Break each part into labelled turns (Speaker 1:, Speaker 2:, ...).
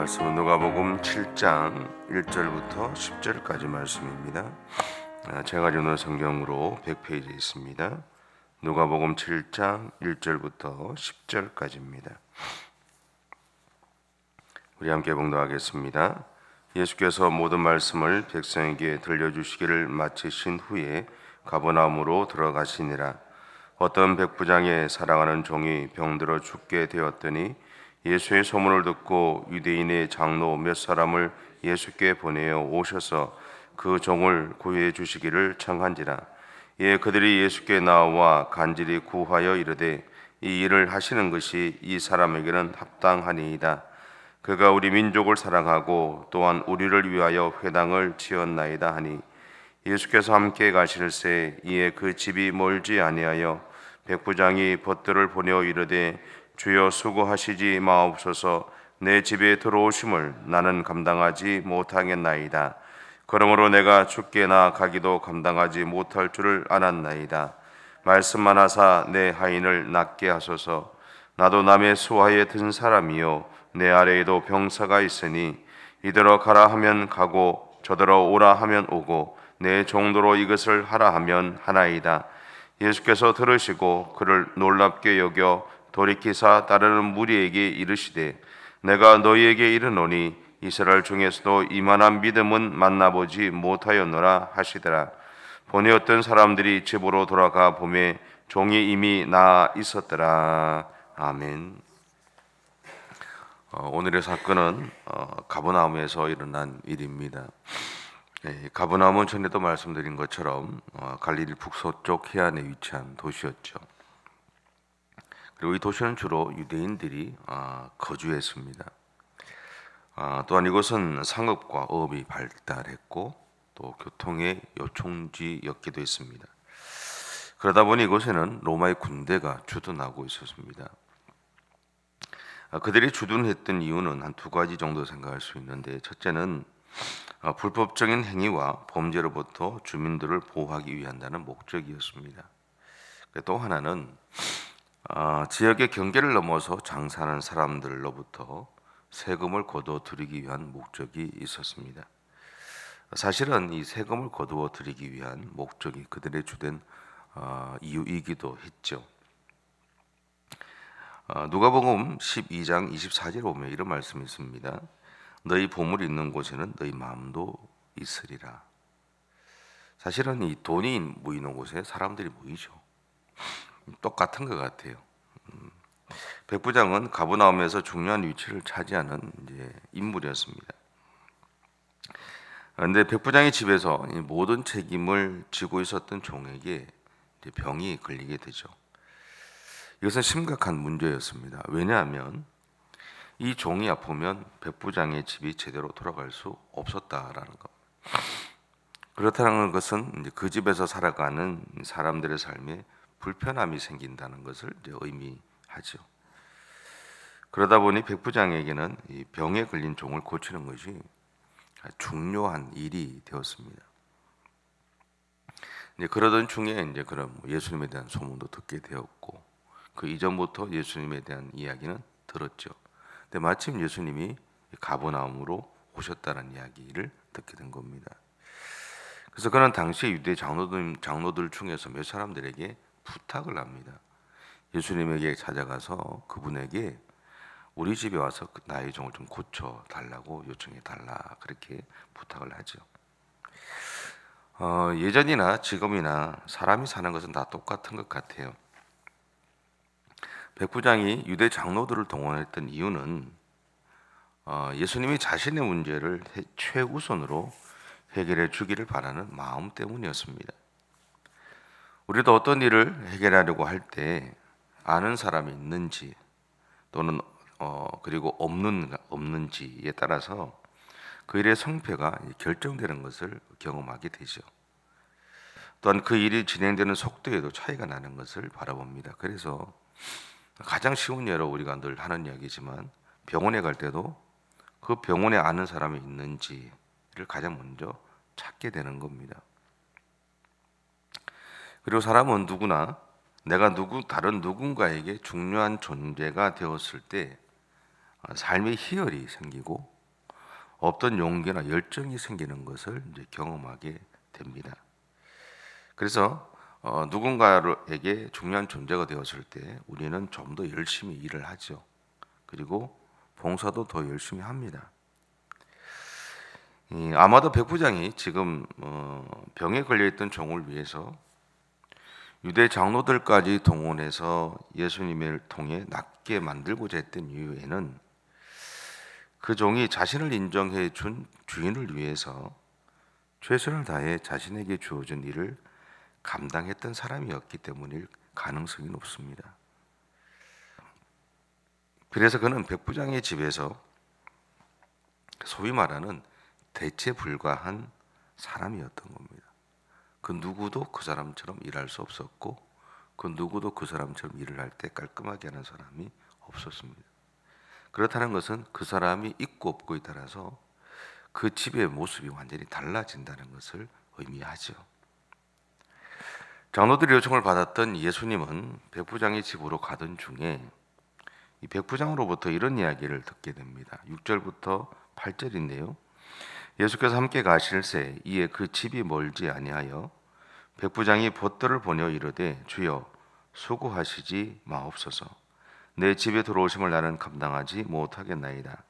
Speaker 1: 말씀은 누가복음 7장 1절부터 10절까지 말씀입니다. 제가 주는 성경으로 100페이지에 있습니다. 누가복음 7장 1절부터 10절까지입니다. 우리 함께 봉독하겠습니다. 예수께서 모든 말씀을 백성에게 들려주시기를 마치신 후에 가버나움으로 들어가시니라. 어떤 백부장의 사랑하는 종이 병들어 죽게 되었더니 예수의 소문을 듣고 유대인의 장로 몇 사람을 예수께 보내어 오셔서 그 종을 구해 주시기를 청한지라. 이에 그들이 예수께 나와 간절히 구하여 이르되 이 일을 하시는 것이 이 사람에게는 합당하니이다. 그가 우리 민족을 사랑하고 또한 우리를 위하여 회당을 지었나이다 하니 예수께서 함께 가실새 이에 그 집이 멀지 아니하여 백부장이 벗들을 보내어 이르되 주여 수고하시지 마옵소서. 내 집에 들어오심을 나는 감당하지 못하겠나이다. 그러므로 내가 죽게나 가기도 감당하지 못할 줄을 알았나이다. 말씀만 하사 내 하인을 낫게 하소서. 나도 남의 수하에 든 사람이요 내 아래에도 병사가 있으니 이더러 가라 하면 가고 저더러 오라 하면 오고 내 정도로 이것을 하라 하면 하나이다. 예수께서 들으시고 그를 놀랍게 여겨 돌이키사 따르는 무리에게 이르시되 내가 너희에게 이르노니 이스라엘 중에서도 이만한 믿음은 만나보지 못하였노라 하시더라. 보니 어떤 사람들이 집으로 돌아가 보매 종이 이미 나아 있었더라. 아멘. 오늘의 사건은 가버나움에서 일어난 일입니다. 가버나움은 전에도 말씀드린 것처럼 갈릴리 북서쪽 해안에 위치한 도시였죠. 그리고 이 도시는 주로 유대인들이 거주했습니다. 또한 이곳은 상업과 어업이 발달했고 또 교통의 요충지였기도 했습니다. 그러다 보니 이곳에는 로마의 군대가 주둔하고 있었습니다. 그들이 주둔했던 이유는 한 두 가지 정도 생각할 수 있는데, 첫째는 불법적인 행위와 범죄로부터 주민들을 보호하기 위한다는 목적이었습니다. 또 하나는 지역의 경계를 넘어서 장사하는 사람들로부터 세금을 거둬들이기 위한 목적이 있었습니다. 사실은 이 세금을 거두어들이기 위한 목적이 그들의 주된 이유이기도 했죠. 누가복음 12장 24절에 보면 이런 말씀이 있습니다. 너희 보물이 있는 곳에는 너희 마음도 있으리라. 사실은 이 돈이 모이는 곳에 사람들이 모이죠. 똑같은 것 같아요. 백부장은 가버나움에서 중요한 위치를 차지하는 인물이었습니다. 그런데 백부장의 집에서 모든 책임을 지고 있었던 종에게 병이 걸리게 되죠. 이것은 심각한 문제였습니다. 왜냐하면 이 종이 아프면 백부장의 집이 제대로 돌아갈 수 없었다라는 것. 그렇다는 것은 그 집에서 살아가는 사람들의 삶에 불편함이 생긴다는 것을 의미하죠. 그러다 보니 백부장에게는 이 병에 걸린 종을 고치는 것이 중요한 일이 되었습니다. 그러던 중에 그럼 예수님에 대한 소문도 듣게 되었고, 그 이전부터 예수님에 대한 이야기는 들었죠. 근데 마침 예수님이 가버나움으로 오셨다는 이야기를 듣게 된 겁니다. 그래서 그는 당시 유대 장로들 중에서 몇 사람들에게 부탁을 합니다. 예수님에게 찾아가서 그분에게 우리 집에 와서 나의 종을 좀 고쳐 달라고 요청해 달라, 그렇게 부탁을 하죠. 예전이나 지금이나 사람이 사는 것은 다 똑같은 것 같아요. 백부장이 유대 장로들을 동원했던 이유는 예수님이 자신의 문제를 최우선으로 해결해 주기를 바라는 마음 때문이었습니다. 우리도 어떤 일을 해결하려고 할 때 아는 사람이 있는지 또는 그리고 없는지에 따라서 그 일의 성패가 결정되는 것을 경험하게 되죠. 또한 그 일이 진행되는 속도에도 차이가 나는 것을 바라봅니다. 그래서 가장 쉬운 예로 우리가 늘 하는 이야기지만 병원에 갈 때도 그 병원에 아는 사람이 있는지를 가장 먼저 찾게 되는 겁니다. 그리고 사람은 누구나 내가 다른 누군가에게 중요한 존재가 되었을 때 삶의 희열이 생기고 없던 용기나 열정이 생기는 것을 이제 경험하게 됩니다. 그래서 누군가에게 중요한 존재가 되었을 때 우리는 좀 더 열심히 일을 하죠. 그리고 봉사도 더 열심히 합니다. 아마도 백부장이 지금 병에 걸려있던 종을 위해서 유대 장로들까지 동원해서 예수님을 통해 낫게 만들고자 했던 이유에는 그 종이 자신을 인정해 준 주인을 위해서 최선을 다해 자신에게 주어진 일을 감당했던 사람이었기 때문일 가능성이 높습니다. 그래서 그는 백부장의 집에서 소위 말하는 대체 불가한 사람이었던 겁니다. 그 누구도 그 사람처럼 일할 수 없었고 그 누구도 그 사람처럼 일을 할 때 깔끔하게 하는 사람이 없었습니다. 그렇다는 것은 그 사람이 있고 없고에 따라서 그 집의 모습이 완전히 달라진다는 것을 의미하죠. 장로들의 요청을 받았던 예수님은 백부장의 집으로 가던 중에 이 백부장으로부터 이런 이야기를 듣게 됩니다. 6절부터 8절인데요. 예수께서 함께 가실새 이에 그 집이 멀지 아니하여 백부장이 벗들을 보내어 이르되 주여 수고하시지 마옵소서. 내 집에 들어오심을 나는 감당하지 못하겠나이다.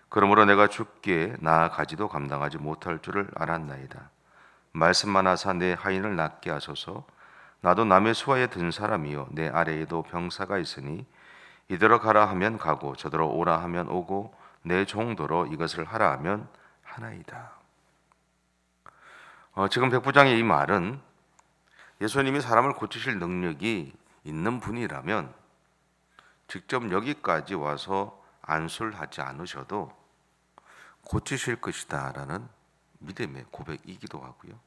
Speaker 1: 그러므로 내가 주께 나아가지도 감당하지 못할 줄을 알았나이다. 말씀만 하사 내 하인을 낫게 하소서. 나도 남의 수하에 든 사람이요 내 아래에도 병사가 있으니 이대로 가라 하면 가고 저대로 오라 하면 오고 내 종도로 이것을 하라 하면 하나이다. 지금 백부장의 이 말은 예수님이 사람을 고치실 능력이 있는 분이라면 직접 여기까지 와서 안수를 하지 않으셔도 고치실 것이다 라는 믿음의 고백이기도 하고요.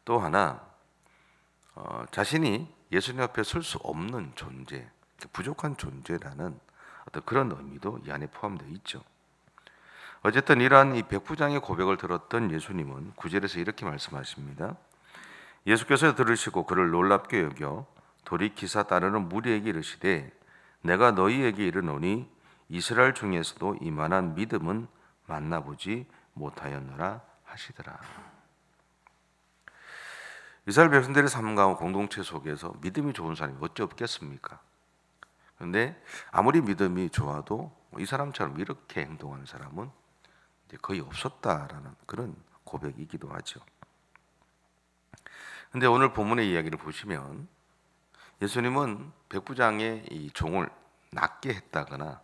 Speaker 1: 또 하나 자신이 예수님 앞에 설 수 없는 존재, 부족한 존재라는 어떤 그런 의미도 이 안에 포함되어 있죠. 어쨌든 이러한 이 백부장의 고백을 들었던 예수님은 9절에서 이렇게 말씀하십니다. 예수께서 들으시고 그를 놀랍게 여겨 돌이키사 따르는 무리에게 이르시되 내가 너희에게 이르노니 이스라엘 중에서도 이만한 믿음은 만나보지 못하였노라 하시더라. 이스라엘 백성들의 삶과 공동체 속에서 믿음이 좋은 사람이 어찌 없겠습니까? 그런데 아무리 믿음이 좋아도 이 사람처럼 이렇게 행동하는 사람은 이제 거의 없었다라는 그런 고백이기도 하죠. 근데 오늘 본문의 이야기를 보시면 예수님은 백부장의 이 종을 낫게 했다거나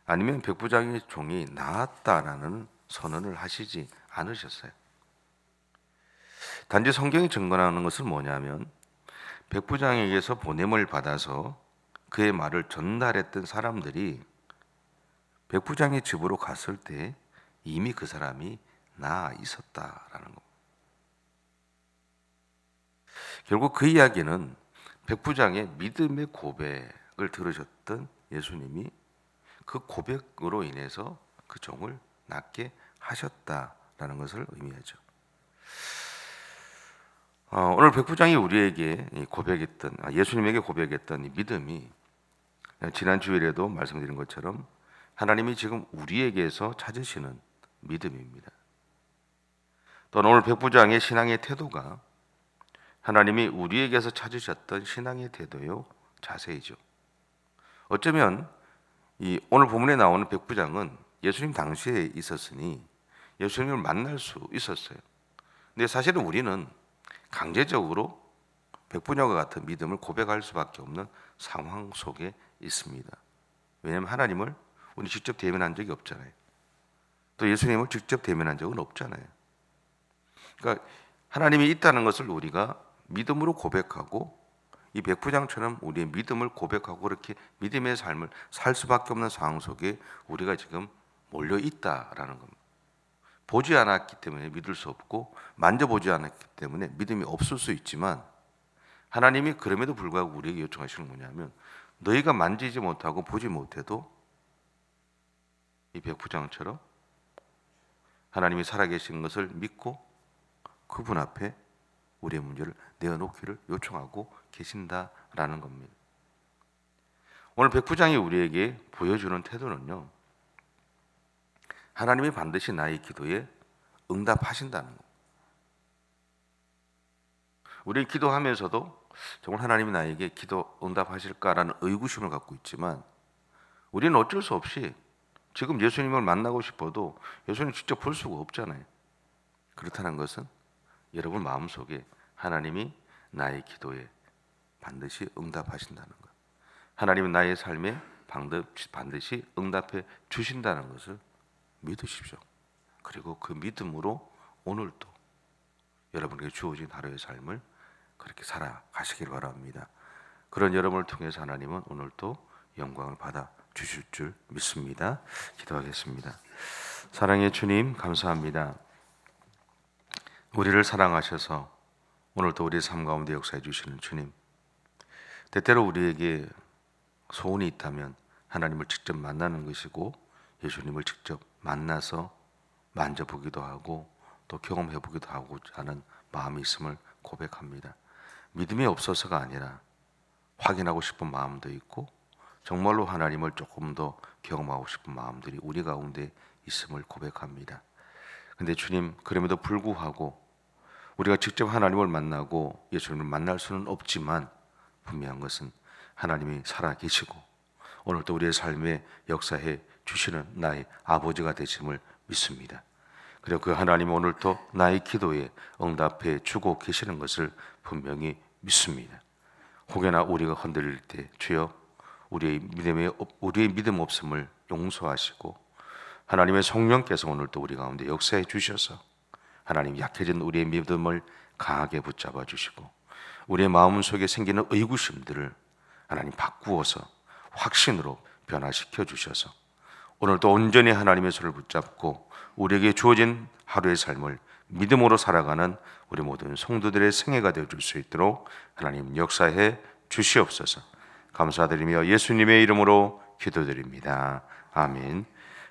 Speaker 1: 아니면 백부장의 종이 나았다라는 선언을 하시지 않으셨어요. 단지 성경이 증거하는 것은 뭐냐면 백부장에게서 보냄을 받아서 그의 말을 전달했던 사람들이 백부장의 집으로 갔을 때 이미 그 사람이 나아 있었다라는 겁니다. 결국 그 이야기는 백부장의 믿음의 고백을 들으셨던 예수님이 그 고백으로 인해서 그 종을 낫게 하셨다라는 것을 의미하죠. 오늘 백부장이 우리에게 고백했던 예수님에게 고백했던 이 믿음이 지난 주일에도 말씀드린 것처럼 하나님이 지금 우리에게서 찾으시는 믿음입니다. 또는 오늘 백부장의 신앙의 태도가 하나님이 우리에게서 찾으셨던 신앙의 태도요 자세이죠. 어쩌면 이 오늘 본문에 나오는 백부장은 예수님 당시에 있었으니 예수님을 만날 수 있었어요. 근데 사실은 우리는 강제적으로 백부장과 같은 믿음을 고백할 수밖에 없는 상황 속에 있습니다. 왜냐하면 하나님을 우리 직접 대면한 적이 없잖아요. 또 예수님을 직접 대면한 적은 없잖아요. 그러니까 하나님이 있다는 것을 우리가 믿음으로 고백하고 이 백부장처럼 우리의 믿음을 고백하고 그렇게 믿음의 삶을 살 수밖에 없는 상황 속에 우리가 지금 몰려 있다라는 겁니다. 보지 않았기 때문에 믿을 수 없고 만져보지 않았기 때문에 믿음이 없을 수 있지만 하나님이 그럼에도 불구하고 우리에게 요청하시는 뭐냐면 너희가 만지지 못하고 보지 못해도 이 백부장처럼 하나님이 살아계신 것을 믿고 그분 앞에 우리의 문제를 내어놓기를 요청하고 계신다라는 겁니다. 오늘 백부장이 우리에게 보여주는 태도는요, 하나님이 반드시 나의 기도에 응답하신다는 거. 우리 기도하면서도 정말 하나님이 나에게 기도 응답하실까라는 의구심을 갖고 있지만 우리는 어쩔 수 없이 지금 예수님을 만나고 싶어도 예수님 직접 볼 수가 없잖아요. 그렇다는 것은 여러분 마음속에 하나님이 나의 기도에 반드시 응답하신다는 것, 하나님은 나의 삶에 반드시 응답해 주신다는 것을 믿으십시오. 그리고 그 믿음으로 오늘도 여러분에게 주어진 하루의 삶을 그렇게 살아가시길 바랍니다. 그런 여러분을 통해서 하나님은 오늘도 영광을 받아 주실 줄 믿습니다. 기도하겠습니다. 사랑의 주님, 감사합니다. 우리를 사랑하셔서 오늘도 우리의 삶 가운데 역사해 주시는 주님, 때때로 우리에게 소원이 있다면 하나님을 직접 만나는 것이고 예수님을 직접 만나서 만져보기도 하고 또 경험해보기도 하고자 하는 마음이 있음을 고백합니다. 믿음이 없어서가 아니라 확인하고 싶은 마음도 있고 정말로 하나님을 조금 더 경험하고 싶은 마음들이 우리 가운데 있음을 고백합니다. 근데 주님, 그럼에도 불구하고 우리가 직접 하나님을 만나고 예수님을 만날 수는 없지만 분명한 것은 하나님이 살아계시고 오늘도 우리의 삶에 역사해 주시는 나의 아버지가 되심을 믿습니다. 그리고 그 하나님 오늘도 나의 기도에 응답해 주고 계시는 것을 분명히 믿습니다. 혹여나 우리가 흔들릴 때 주여 우리의 믿음 없음을 용서하시고 하나님의 성령께서 오늘도 우리 가운데 역사해 주셔서 하나님 약해진 우리의 믿음을 강하게 붙잡아 주시고 우리의 마음속에 생기는 의구심들을 하나님 바꾸어서 확신으로 변화시켜 주셔서 오늘도 온전히 하나님의 손을 붙잡고 우리에게 주어진 하루의 삶을 믿음으로 살아가는 우리 모든 성도들의 생애가 되어줄 수 있도록 하나님 역사해 주시옵소서. 감사드리며 예수님의 이름으로 기도드립니다. 아멘.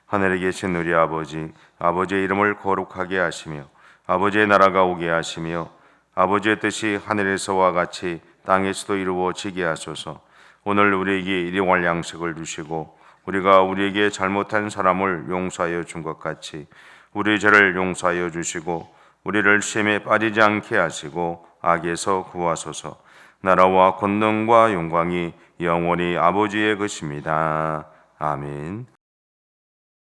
Speaker 1: 하늘에 계신 우리 아버지, 아버지의 이름을 거룩하게 하시며 아버지의 나라가 오게 하시며 아버지의 뜻이 하늘에서와 같이 땅에서도 이루어지게 하소서. 오늘 우리에게 일용할 양식을 주시고 우리가 우리에게 잘못한 사람을 용서하여 준 것 같이 우리 죄를 용서하여 주시고 우리를 시험에 빠지지 않게 하시고 악에서 구하소서. 나라와 권능과 영광이 영원히 아버지의 것입니다. 아멘.